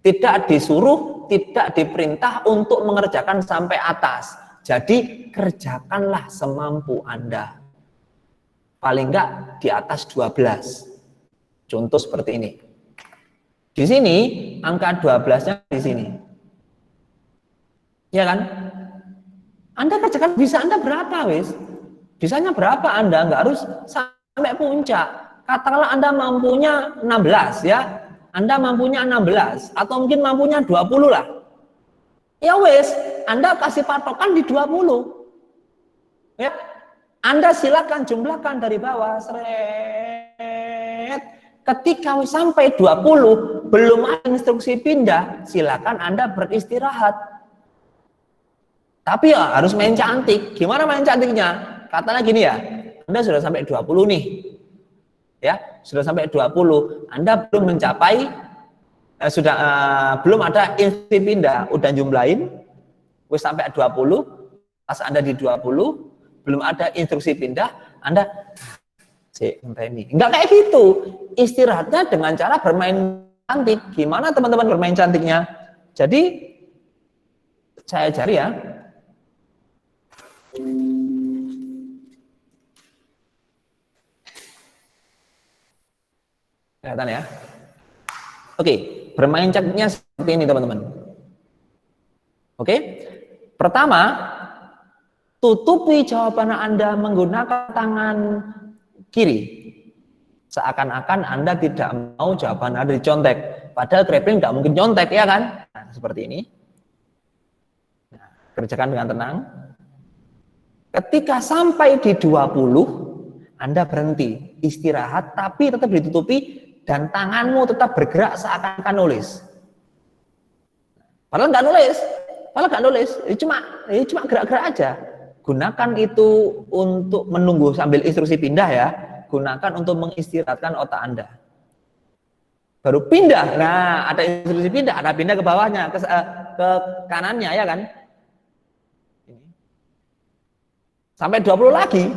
Tidak disuruh, tidak diperintah untuk mengerjakan sampai atas. Jadi kerjakanlah semampu Anda. Paling enggak di atas 12. Contoh seperti ini. Di sini angka 12-nya di sini. Ya kan? Anda kerjakan bisa Anda berapa wis? Bisanya berapa Anda? Enggak harus sampai puncak. Katakanlah Anda mampunya 16 ya. Anda mampunya 16 atau mungkin mampunya 20 lah. Ya wes, Anda kasih patokan di 20. Ya. Anda silakan jumlahkan dari bawah. Seret. Ketika sampai 20, belum ada instruksi pindah, silakan Anda beristirahat. Tapi ya harus main cantik. Gimana main cantiknya? Katanya gini ya, Anda sudah sampai 20 nih. Ya, sudah sampai 20. Anda belum mencapai belum ada instruksi pindah, udah jumlahin, wis sampai 20, pas Anda di 20, belum ada instruksi pindah, Anda ini. Enggak kayak gitu. Istirahatnya dengan cara bermain cantik. Gimana teman-teman bermain cantiknya? Jadi, saya cari ya. Kelihatan ya? Oke, bermain cantiknya seperti ini teman-teman. Oke, pertama, tutupi jawaban Anda menggunakan tangan kiri. Seakan-akan Anda tidak mau jawaban Anda dicontek. Padahal grappling tidak mungkin contek, ya kan? Nah, seperti ini. Nah, kerjakan dengan tenang. Ketika sampai di 20, Anda berhenti, istirahat, tapi tetap ditutupi, dan tanganmu tetap bergerak seakan-akan nulis. Padahal nggak nulis, cuma gerak-gerak aja. Gunakan itu untuk menunggu sambil instruksi pindah ya. Gunakan untuk mengistirahatkan otak Anda. Baru pindah. Nah, ada instruksi pindah, ada pindah ke bawahnya, ke kanannya ya kan. Sampai 20 lagi.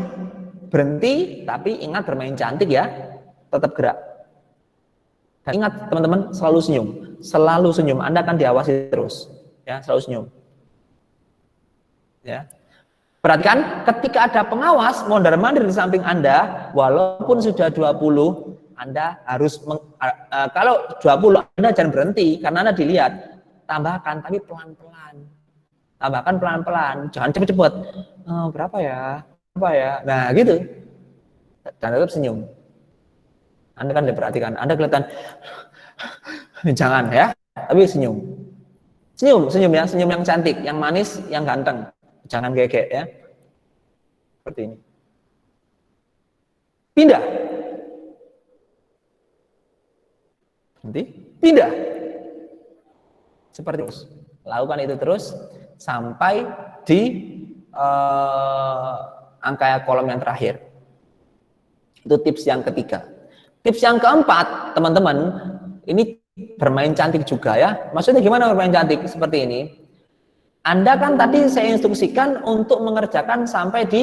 Berhenti, tapi ingat bermain cantik ya. Tetap gerak. Dan ingat teman-teman, selalu senyum. Selalu senyum, Anda akan diawasi terus. Ya, selalu senyum. Ya. Perhatikan, ketika ada pengawas mondar-mandir di samping Anda, walaupun sudah 20, Anda harus kalau 20 Anda jangan berhenti karena Anda dilihat. Tambahkan tapi pelan-pelan. Tambahkan pelan-pelan, jangan cepet-cepet. Berapa ya? Nah, gitu. Dan tetap senyum. Anda kan diperhatikan, Anda kelihatan jangan ya, tapi senyum ya, senyum yang cantik, yang manis, yang ganteng, jangan gegek ya, seperti ini. Pindah, nanti pindah, Seperti itu. Lakukan itu terus sampai di angka kolom yang terakhir. Itu tips yang ketiga. Tips yang keempat, teman-teman, ini bermain cantik juga ya. Maksudnya gimana bermain cantik? Seperti ini. Anda kan tadi saya instruksikan untuk mengerjakan sampai di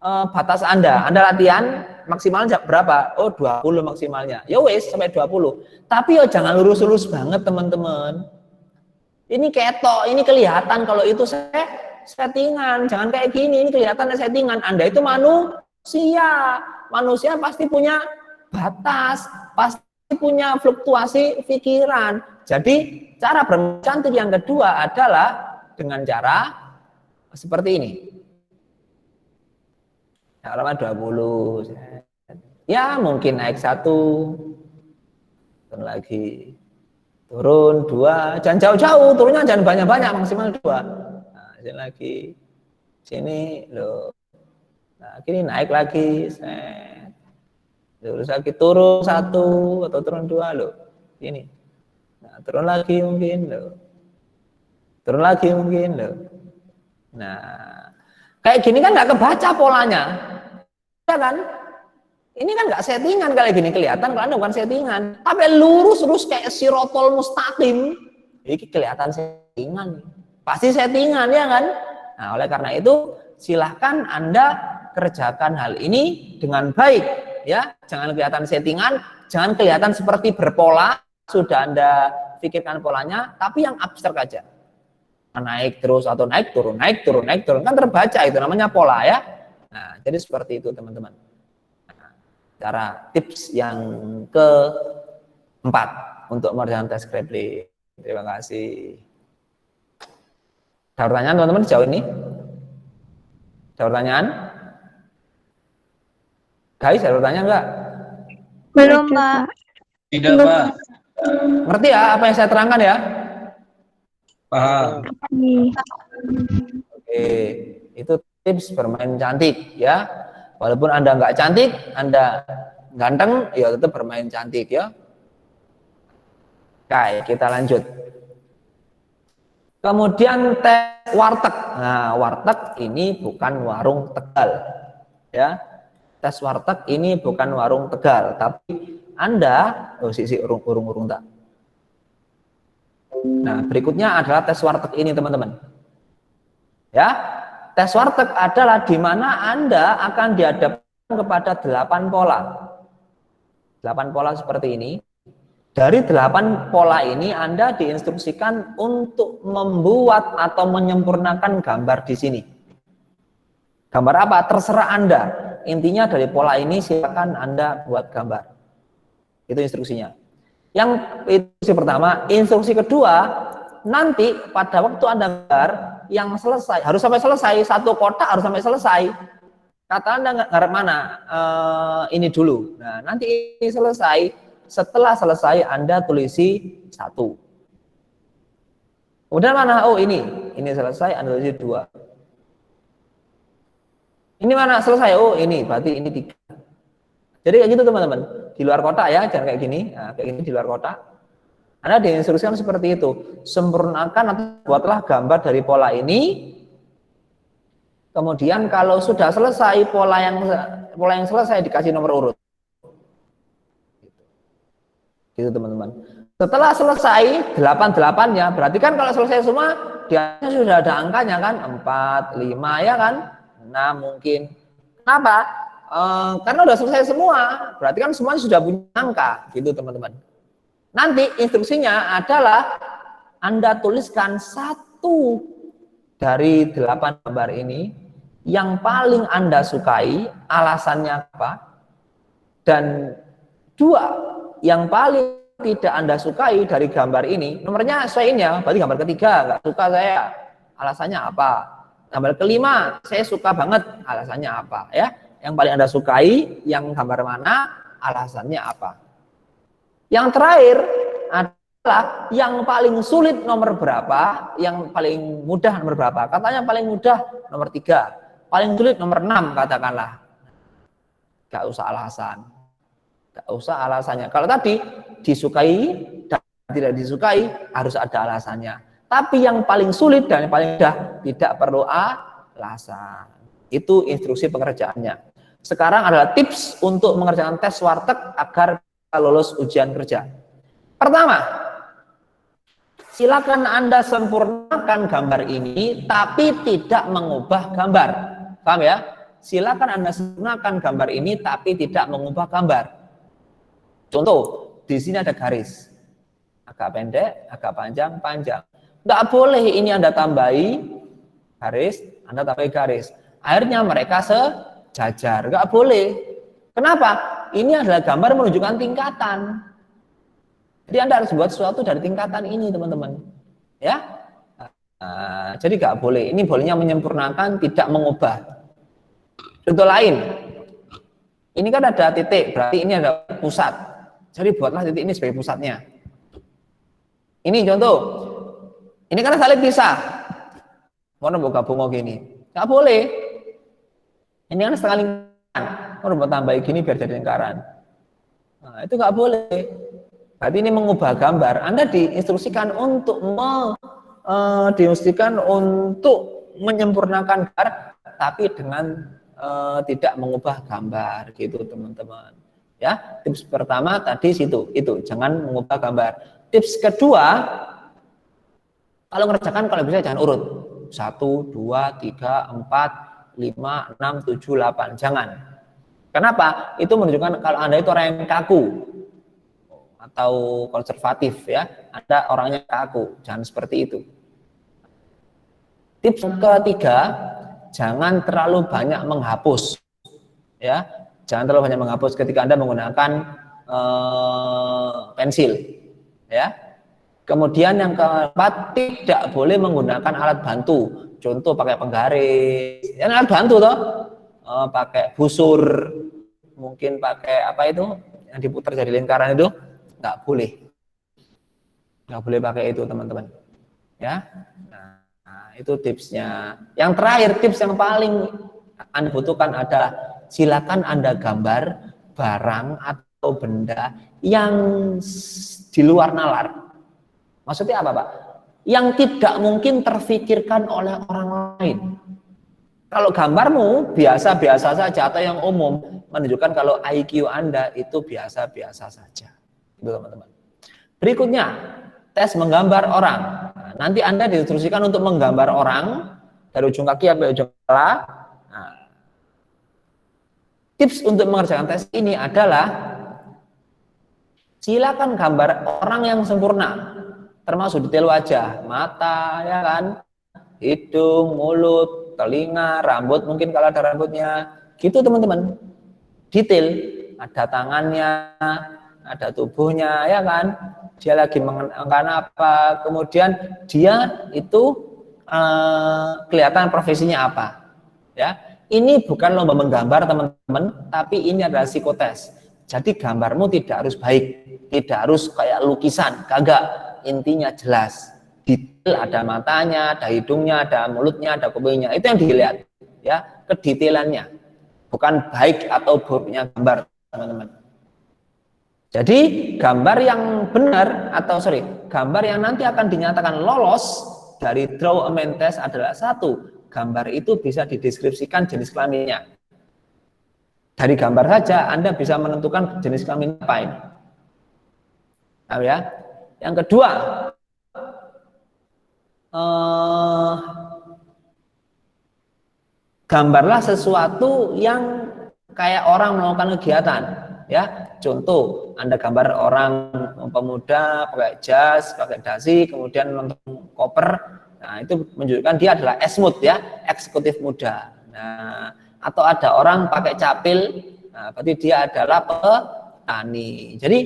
batas Anda. Anda latihan maksimalnya berapa? Oh, 20 maksimalnya. Ya wes sampai 20. Tapi ya jangan lurus-lurus banget, teman-teman. Ini ketok, ini kelihatan kalau itu settingan. Jangan kayak gini, ini kelihatan settingan. Anda itu manusia. Manusia pasti punya batas, pasti punya fluktuasi pikiran. Jadi, cara bermain cantik yang kedua adalah dengan cara seperti ini. Halaman 20. Ya, mungkin naik 1. Turun lagi. Turun 2. Jangan jauh-jauh, turunnya jangan banyak-banyak, maksimal 2. Nah, sini lagi. Sini loh. Nah, kini naik lagi. Terus lagi turun 1 atau turun 2 loh. Ini. Nah, turun lagi mungkin loh. Turun lagi mungkin loh. Nah, kayak gini kan nggak kebaca polanya, ya kan? Ini kan nggak settingan kayak gini kelihatan kalau Anda bukan settingan, tapi lurus kayak sirotol mustaqim, ini kelihatan settingan, pasti settingan ya kan? Nah, oleh karena itu silahkan Anda kerjakan hal ini dengan baik, ya. Jangan kelihatan settingan, jangan kelihatan seperti berpola, sudah Anda pikirkan polanya, tapi yang abstrak aja. Naik terus atau naik turun kan terbaca, itu namanya pola ya. Nah, jadi seperti itu teman-teman. Nah, cara tips yang keempat untuk mengerjakan tes Krebly. Terima kasih. Ada pertanyaan teman-teman sejauh ini? Ada pertanyaan? Guys, ada pertanyaan enggak? Belum, Pak. Tidak, Pak. Ngerti ya apa yang saya terangkan ya? Paham. Oke, itu tips bermain cantik ya. Walaupun Anda nggak cantik, Anda ganteng, ya tetap bermain cantik ya. Oke, kita lanjut. Kemudian tes warteg. Nah, warteg ini bukan warung Tegal ya. Tes warteg ini bukan warung Tegal, tapi Anda urung tak. Nah, berikutnya adalah tes warteg ini, teman-teman. Ya, tes warteg adalah di mana Anda akan dihadapkan kepada 8 pola. 8 pola seperti ini. Dari 8 pola ini Anda diinstruksikan untuk membuat atau menyempurnakan gambar di sini. Gambar apa? Terserah Anda. Intinya dari pola ini silakan Anda buat gambar. Itu instruksinya. Yang instruksi pertama, instruksi kedua, nanti pada waktu Anda gambar yang selesai, harus sampai selesai, satu kotak harus sampai selesai. Kata Anda ngarep mana? Ini dulu. Nah, nanti ini selesai, setelah selesai Anda tulisi 1. Kemudian mana? Oh ini selesai, Anda tulisi 2. Ini mana? Selesai, oh ini, berarti ini 3. Jadi kayak gitu teman-teman. Di luar kotak ya, jangan kayak gini. Nah, kayak gini di luar kotak. Anda diinstruksikan seperti itu. Sempurnakan atau buatlah gambar dari pola ini. Kemudian kalau sudah selesai pola yang selesai dikasih nomor urut. Gitu teman-teman. Setelah selesai 8-8-nya, berarti kan kalau selesai semua dia sudah ada angkanya kan, 4, 5 ya kan, 6 mungkin. Kenapa? Karena udah selesai semua, berarti kan semuanya sudah punya angka, gitu teman-teman. Nanti instruksinya adalah Anda tuliskan 1 dari 8 gambar ini yang paling Anda sukai, alasannya apa, dan 2 yang paling tidak Anda sukai dari gambar ini, nomornya sesuaiin ya, berarti gambar ketiga nggak suka saya, alasannya apa, gambar kelima saya suka banget, alasannya apa ya. Yang paling Anda sukai, yang gambar mana, alasannya apa. Yang terakhir adalah yang paling sulit nomor berapa, yang paling mudah nomor berapa. Katanya paling mudah nomor 3, paling sulit nomor 6 katakanlah. Gak usah alasan. Gak usah alasannya. Kalau tadi disukai dan tidak disukai harus ada alasannya. Tapi yang paling sulit dan yang paling mudah tidak perlu alasan. Itu instruksi pengerjaannya. Sekarang adalah tips untuk mengerjakan tes warteg agar lolos ujian kerja. Pertama, silakan Anda sempurnakan gambar ini tapi tidak mengubah gambar. Paham ya? Silakan Anda sempurnakan gambar ini tapi tidak mengubah gambar. Contoh, di sini ada garis. Agak pendek, agak panjang, panjang. Nggak boleh ini Anda tambahi garis, Anda tambahi garis. Akhirnya mereka sejajar. Nggak boleh. Kenapa? Ini adalah gambar menunjukkan tingkatan. Jadi Anda harus buat sesuatu dari tingkatan ini, teman-teman. Ya. Jadi nggak boleh. Ini bolehnya menyempurnakan, tidak mengubah. Contoh lain. Ini kan ada titik, berarti ini ada pusat. Jadi buatlah titik ini sebagai pusatnya. Ini contoh. Ini kan salib pisah. Mau buka bunga gini. Nggak boleh. Ini kan setengah lingkaran. Mau tambah gini biar jadi lingkaran. Nah, itu nggak boleh. Berarti ini mengubah gambar. Anda diinstruksikan untuk menyempurnakan gambar, tapi dengan tidak mengubah gambar, gitu teman-teman. Ya, tips pertama tadi itu jangan mengubah gambar. Tips kedua, kalau ngerjakan kalau bisa jangan urut 1, 2, 3, 4, 5, 6, 7, 8. Jangan. Kenapa? Itu menunjukkan kalau Anda itu orang yang kaku atau konservatif ya. Anda orangnya kaku. Jangan seperti itu. Tips ketiga, jangan terlalu banyak menghapus. Ya, jangan terlalu banyak menghapus ketika Anda menggunakan pensil. Ya. Kemudian yang keempat, tidak boleh menggunakan alat bantu. Contoh pakai penggaris. Ya, alat bantu toh. Pakai busur, mungkin pakai apa itu yang diputar jadi lingkaran itu, nggak boleh. Nggak boleh pakai itu, teman-teman. Ya. Nah, itu tipsnya. Yang terakhir, tips yang paling Anda butuhkan adalah silakan Anda gambar barang atau benda yang di luar nalar. Maksudnya apa, Pak? Yang tidak mungkin terfikirkan oleh orang lain. Kalau gambarmu biasa-biasa saja atau yang umum, menunjukkan kalau IQ Anda itu biasa-biasa saja. Itu, teman-teman. Berikutnya, tes menggambar orang. Nah, nanti Anda diinstruksikan untuk menggambar orang dari ujung kaki sampai ujung kepala. Nah, tips untuk mengerjakan tes ini adalah silakan gambar orang yang sempurna, termasuk detail wajah, mata, ya kan, hidung, mulut, telinga, rambut mungkin kalau ada rambutnya, gitu teman-teman. Detail, ada tangannya, ada tubuhnya, ya kan, dia lagi mengenakan apa, kemudian dia itu kelihatan profesinya apa. Ya, ini bukan lomba menggambar teman-teman, tapi ini adalah psikotes. Jadi gambarmu tidak harus baik, tidak harus kayak lukisan, kagak. Intinya jelas, detail, ada matanya, ada hidungnya, ada mulutnya, ada kupingnya, itu yang dilihat, ya, kedetailannya, bukan baik atau buruknya gambar, teman-teman. Jadi gambar yang benar gambar yang nanti akan dinyatakan lolos dari draw a man test adalah satu, gambar itu bisa dideskripsikan jenis kelaminnya. Dari gambar saja Anda bisa menentukan jenis kelamin apa ini. Tahu ya? Yang kedua, gambarlah sesuatu yang kayak orang melakukan kegiatan, ya. Contoh, Anda gambar orang pemuda pakai jas, pakai dasi, kemudian nonton koper. Nah, itu menunjukkan dia adalah esmut, ya, eksekutif muda. Nah, atau ada orang pakai capil, nah, berarti dia adalah petani. Jadi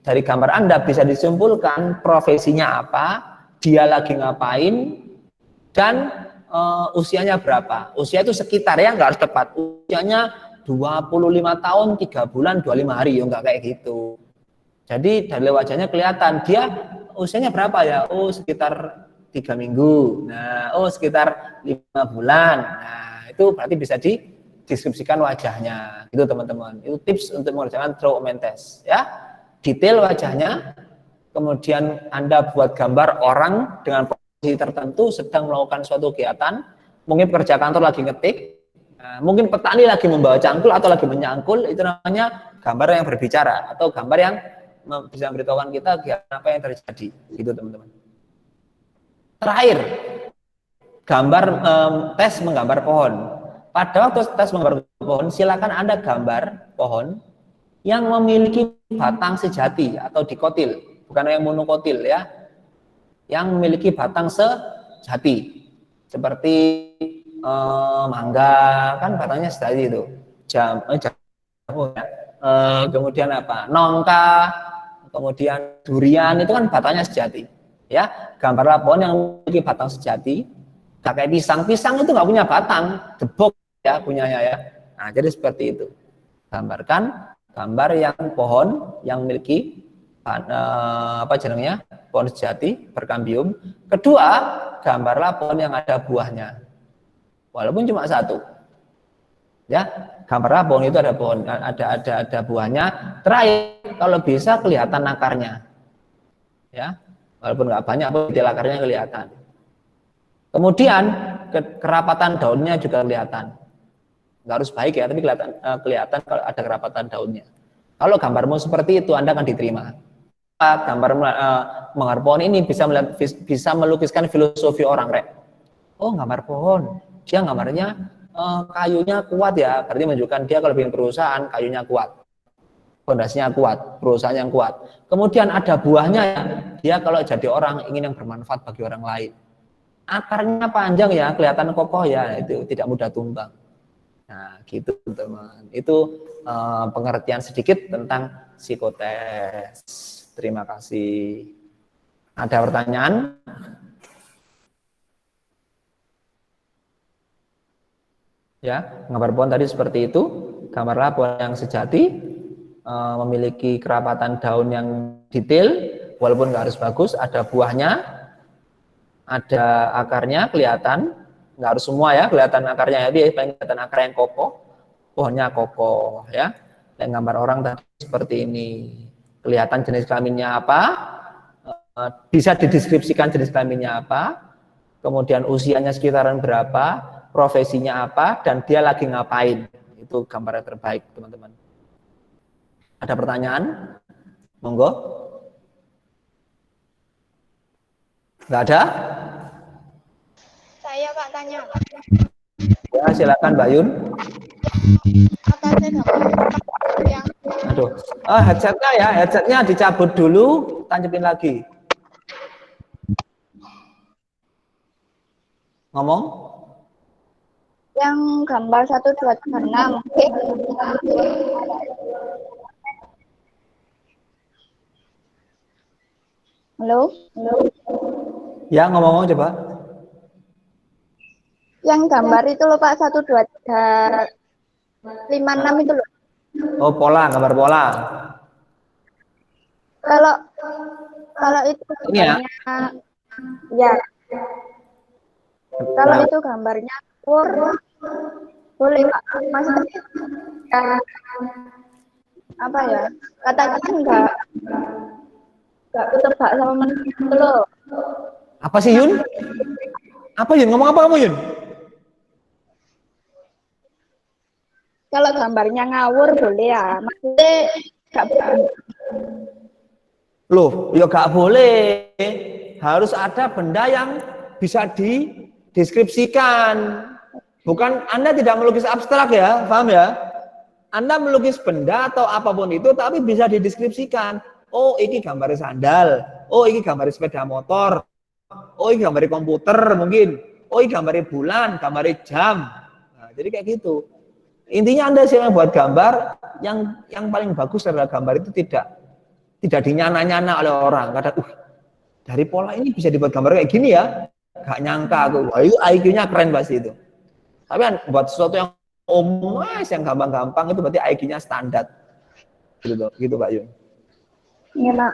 dari gambar Anda bisa disimpulkan profesinya apa, dia lagi ngapain, dan usianya berapa. Usia itu sekitar, ya, nggak harus tepat. Usianya 25 tahun, 3 bulan, 25 hari, ya nggak kayak gitu. Jadi dari wajahnya kelihatan, dia usianya berapa ya? Oh, sekitar 3 minggu. Nah, oh, sekitar 5 bulan. Nah, itu berarti bisa dideskripsikan wajahnya, gitu teman-teman. Itu tips untuk mengerjakan draw a man test, ya. Detail wajahnya, kemudian Anda buat gambar orang dengan posisi tertentu sedang melakukan suatu kegiatan, mungkin pekerja kantor lagi ngetik, mungkin petani lagi membawa cangkul atau lagi menyangkul, itu namanya gambar yang berbicara atau gambar yang bisa memberitahukan kita kegiatan apa yang terjadi, gitu teman-teman. Terakhir, gambar tes menggambar pohon. Pada waktu tes menggambar pohon, silakan Anda gambar pohon yang memiliki batang sejati atau dikotil, bukan yang monokotil ya, yang memiliki batang sejati, seperti mangga kan batangnya sejati itu, kemudian apa, nongka, kemudian durian itu kan batangnya sejati, ya. Gambarlah pohon yang memiliki batang sejati, kayak pisang itu nggak punya batang, jebok ya punyanya ya. Nah jadi seperti itu, gambarkan gambar yang pohon yang memiliki pohon sejati berkambium. Kedua, gambarlah pohon yang ada buahnya, walaupun cuma satu. Ya, gambarlah pohon itu ada buahnya. Terakhir, kalau bisa kelihatan akarnya. Ya, walaupun nggak banyak, detail akarnya kelihatan. Kemudian kerapatan daunnya juga kelihatan. Nggak harus baik ya, tapi kelihatan kalau ada kerapatan daunnya. Kalau gambarmu seperti itu, Anda akan diterima. Gambar menggambar pohon ini bisa melukiskan filosofi orang, Rek. Oh, gambar pohon, dia gambarnya kayunya kuat ya, berarti menunjukkan dia kalau bikin perusahaan kayunya kuat, fondasinya kuat, perusahaan yang kuat. Kemudian ada buahnya ya, dia kalau jadi orang ingin yang bermanfaat bagi orang lain. Akarnya panjang ya, kelihatan kokoh ya, itu tidak mudah tumbang. Nah, gitu teman. Itu pengertian sedikit tentang psikotes. Terima kasih. Ada pertanyaan? Ya, gambar pohon tadi seperti itu. Gambarlah pohon yang sejati, memiliki kerapatan daun yang detail, walaupun nggak harus bagus. Ada buahnya, ada akarnya kelihatan. Nggak harus semua ya kelihatan akarnya, jadi paling kelihatan akar yang kokoh, pohonnya kokoh ya. Dan gambar orang tadi seperti ini, kelihatan jenis kelaminnya apa, bisa dideskripsikan jenis kelaminnya apa, kemudian usianya sekitaran berapa, profesinya apa, dan dia lagi ngapain. Itu gambar yang terbaik teman-teman. Ada pertanyaan? Monggo. Nggak ada? Saya Pak tanya. Ya, silakan Mbak Yun. Aduh, headsetnya dicabut dulu, tancapin lagi. Ngomong? Yang gambar 1, 2, 3, 6. Halo? Ya, ngomong coba. Yang gambar itu loh Pak, 1, 2, 3, 5, 6 itu loh. Oh, pola, gambar pola. Kalau itu Ini ya? Ya. Kalau itu gambarnya boleh Pak. Maksudnya apa ya? Katanya kan enggak ketebak sama manusia itu loh. Apa sih Yun? Apa Yun? Ngomong apa kamu Yun? Kalau gambarnya ngawur boleh ya. Maksudnya enggak boleh. Loh, ya gak boleh. Harus ada benda yang bisa dideskripsikan. Bukan, Anda tidak melukis abstrak ya, paham ya? Anda melukis benda atau apapun itu, tapi bisa dideskripsikan. Oh, ini gambar sandal. Oh, ini gambar sepeda motor. Oh, ini gambar komputer mungkin. Oh, ini gambar bulan, gambar jam. Nah, jadi kayak gitu. Intinya Anda sih yang buat gambar, yang paling bagus adalah gambar itu tidak dinyana-nyana oleh orang. Kadang, dari pola ini bisa dibuat gambar kayak gini ya. Gak nyangka aku. Wah, itu IQ-nya keren pasti itu. Tapi kan buat sesuatu yang umum, yang gampang-gampang itu berarti IQ-nya standar. Gitu Pak Yun. Iya Pak.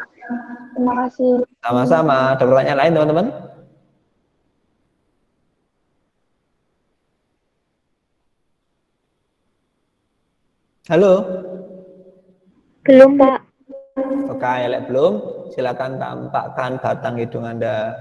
Terima kasih. Sama-sama. Ada pertanyaan lain teman-teman? Halo? Belum Pak. Oke, belum. Silakan tampakkan batang hidung Anda.